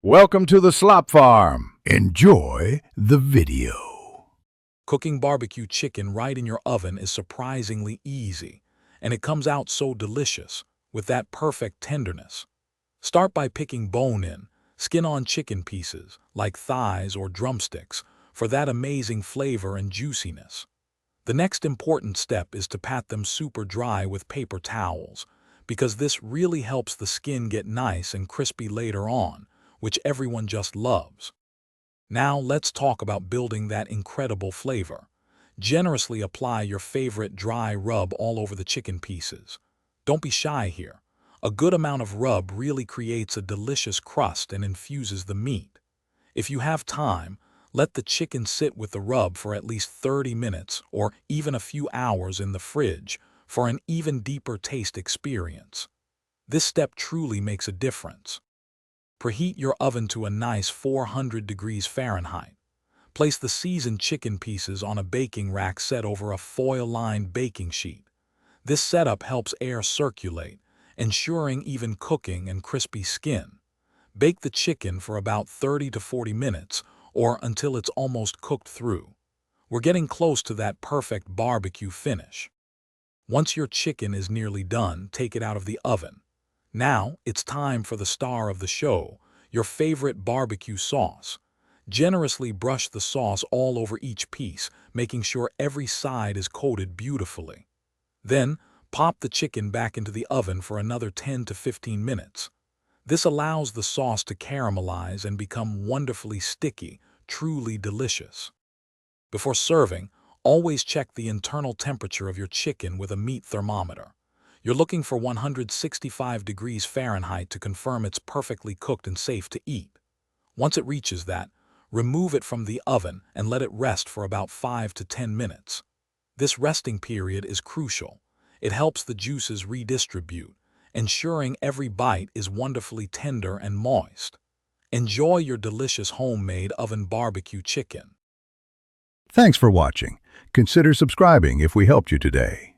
Welcome to the Slop Farm. Enjoy the video. Cooking barbecue chicken right in your oven is surprisingly easy, and it comes out so delicious, with that perfect tenderness. Start by picking bone-in, skin-on chicken pieces, like thighs or drumsticks, for that amazing flavor and juiciness. The next important step is to pat them super dry with paper towels, because this really helps the skin get nice and crispy later on, which everyone just loves. Now let's talk about building that incredible flavor. Generously apply your favorite dry rub all over the chicken pieces. Don't be shy here. A good amount of rub really creates a delicious crust and infuses the meat. If you have time, let the chicken sit with the rub for at least 30 minutes or even a few hours in the fridge for an even deeper taste experience. This step truly makes a difference. Preheat your oven to a nice 400 degrees Fahrenheit. Place the seasoned chicken pieces on a baking rack set over a foil-lined baking sheet. This setup helps air circulate, ensuring even cooking and crispy skin. Bake the chicken for about 30 to 40 minutes or until it's almost cooked through. We're getting close to that perfect barbecue finish. Once your chicken is nearly done, take it out of the oven. Now, it's time for the star of the show, your favorite barbecue sauce. Generously brush the sauce all over each piece, making sure every side is coated beautifully. Then, pop the chicken back into the oven for another 10 to 15 minutes. This allows the sauce to caramelize and become wonderfully sticky, truly delicious. Before serving, always check the internal temperature of your chicken with a meat thermometer. You're looking for 165 degrees Fahrenheit to confirm it's perfectly cooked and safe to eat. Once it reaches that, remove it from the oven and let it rest for about 5 to 10 minutes. This resting period is crucial. It helps the juices redistribute, ensuring every bite is wonderfully tender and moist. Enjoy your delicious homemade oven barbecue chicken. Thanks for watching. Consider subscribing if we helped you today.